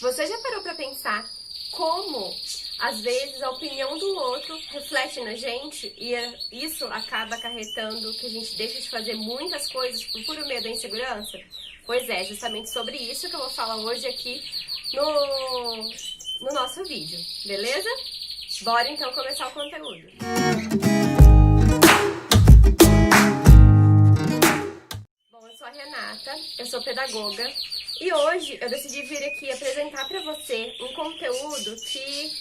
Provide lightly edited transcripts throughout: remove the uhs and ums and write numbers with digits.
Você já parou pra pensar como, às vezes, a opinião do outro reflete na gente e isso acaba acarretando que a gente deixa de fazer muitas coisas por puro medo da insegurança? Pois é, justamente sobre isso que eu vou falar hoje aqui no nosso vídeo, beleza? Bora então começar o conteúdo. Bom, eu sou a Renata, eu sou pedagoga e hoje eu decidi vir aqui apresentar para você um conteúdo que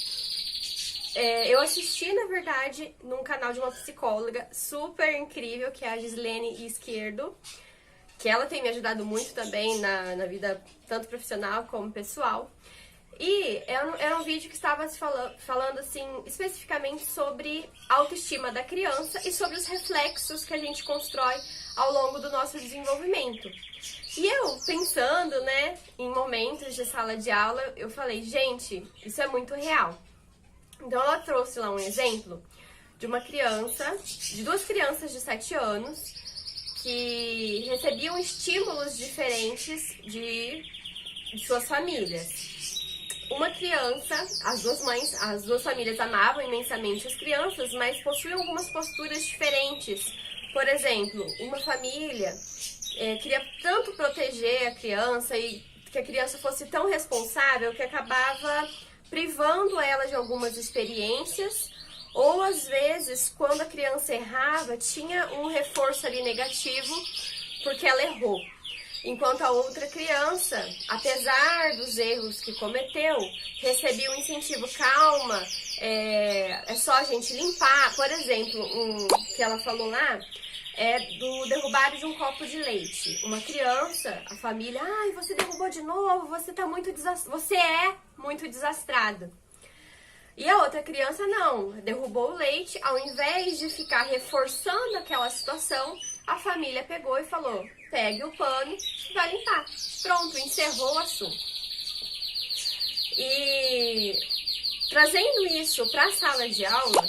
eu assisti, na verdade, num canal de uma psicóloga super incrível, que é a Gislene Izquierdo, que ela tem me ajudado muito também na vida tanto profissional como pessoal. E era um vídeo que estava falando assim, especificamente sobre a autoestima da criança e sobre os reflexos que a gente constrói ao longo do nosso desenvolvimento. E eu, pensando, né, em momentos de sala de aula, eu falei, gente, isso é muito real. Então ela trouxe lá um exemplo de uma criança, de duas crianças de 7 anos, que recebiam estímulos diferentes de suas famílias. Uma criança, as duas famílias amavam imensamente as crianças, mas possuíam algumas posturas diferentes. Por exemplo, uma família queria tanto proteger a criança e que a criança fosse tão responsável que acabava privando ela de algumas experiências, ou às vezes, quando a criança errava, tinha um reforço ali negativo porque ela errou. Enquanto a outra criança, apesar dos erros que cometeu, recebia um incentivo, calma, é só a gente limpar. Por exemplo, que ela falou lá, do derrubar de um copo de leite. Uma criança, a família, ai, você derrubou de novo, você é muito desastrado. E a outra criança não, derrubou o leite, ao invés de ficar reforçando aquela situação, a família pegou e falou, pegue o pano e vai limpar. Pronto, encerrou o assunto. E trazendo isso para a sala de aula,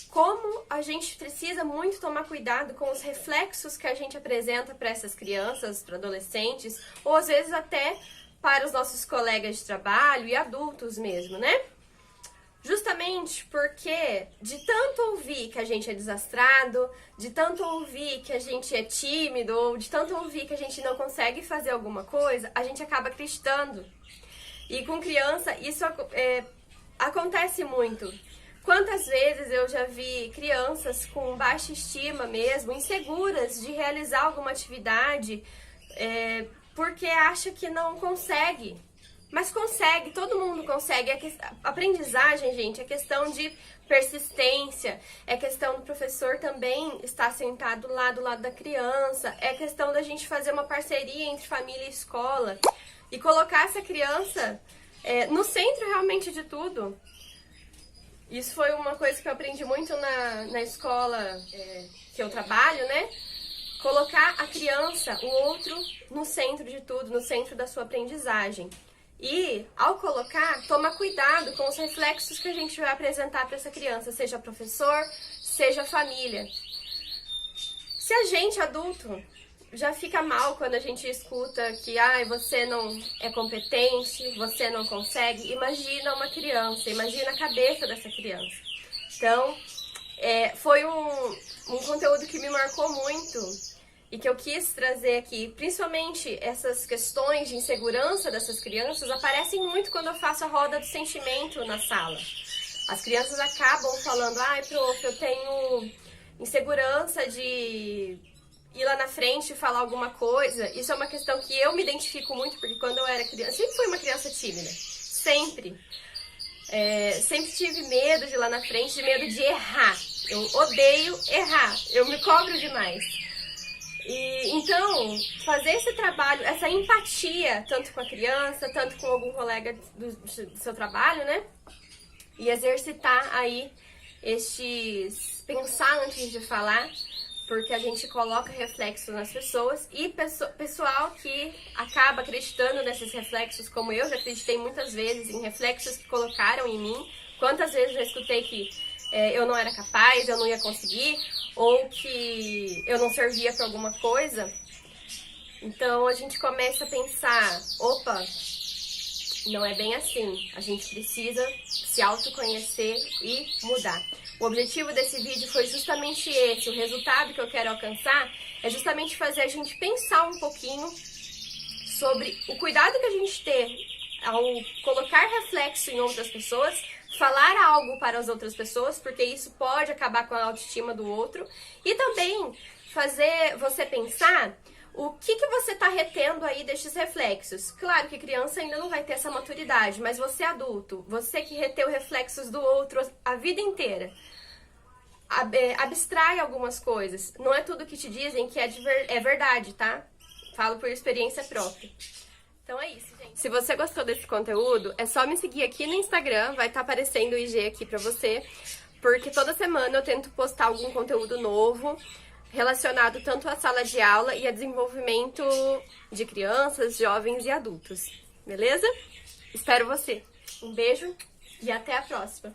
como a gente precisa muito tomar cuidado com os reflexos que a gente apresenta para essas crianças, para adolescentes, ou às vezes até para os nossos colegas de trabalho e adultos mesmo, né? Justamente porque de tanto ouvir que a gente é desastrado, de tanto ouvir que a gente é tímido, ou de tanto ouvir que a gente não consegue fazer alguma coisa, a gente acaba acreditando. E com criança isso acontece muito. Quantas vezes eu já vi crianças com baixa estima mesmo, inseguras de realizar alguma atividade, porque acha que não consegue. Mas consegue, todo mundo consegue. Aprendizagem, gente, é questão de persistência, é questão do professor também estar sentado lá do lado da criança, é questão da gente fazer uma parceria entre família e escola e colocar essa criança no centro realmente de tudo. Isso foi uma coisa que eu aprendi muito na escola que eu trabalho, né? Colocar a criança, o outro, no centro de tudo, no centro da sua aprendizagem. E, ao colocar, toma cuidado com os reflexos que a gente vai apresentar para essa criança, seja professor, seja família. Se a gente, adulto, já fica mal quando a gente escuta que você não é competente, você não consegue, imagina uma criança, imagina a cabeça dessa criança. Então, foi um conteúdo que me marcou muito e que eu quis trazer aqui, principalmente essas questões de insegurança dessas crianças aparecem muito quando eu faço a roda do sentimento na sala. As crianças acabam falando, prof, eu tenho insegurança de ir lá na frente e falar alguma coisa. Isso é uma questão que eu me identifico muito, porque quando eu era criança, sempre fui uma criança tímida, sempre. Sempre tive medo de ir lá na frente, de medo de errar. Eu odeio errar, eu me cobro demais. E, então, fazer esse trabalho, essa empatia, tanto com a criança, tanto com algum colega do seu trabalho, né? E exercitar aí pensar antes de falar, porque a gente coloca reflexos nas pessoas e pessoal que acaba acreditando nesses reflexos, como eu já acreditei muitas vezes em reflexos que colocaram em mim. Quantas vezes eu já escutei que eu não era capaz, eu não ia conseguir, ou que eu não servia para alguma coisa. Então a gente começa a pensar, opa, Não é bem assim. A gente precisa se autoconhecer e mudar. O objetivo desse vídeo foi justamente esse. O resultado que eu quero alcançar é justamente fazer a gente pensar um pouquinho sobre o cuidado que a gente tem ao colocar reflexo em outras pessoas, falar algo para as outras pessoas, porque isso pode acabar com a autoestima do outro, e também fazer você pensar o que você está retendo aí destes reflexos. Claro que criança ainda não vai ter essa maturidade, mas você adulto, você que reteu reflexos do outro a vida inteira, abstrai algumas coisas. Não é tudo que te dizem que é verdade, tá? Falo por experiência própria. Então é isso, gente. Se você gostou desse conteúdo, é só me seguir aqui no Instagram, vai estar aparecendo o IG aqui pra você, porque toda semana eu tento postar algum conteúdo novo, relacionado tanto à sala de aula e a desenvolvimento de crianças, jovens e adultos. Beleza? Espero você. Um beijo e até a próxima.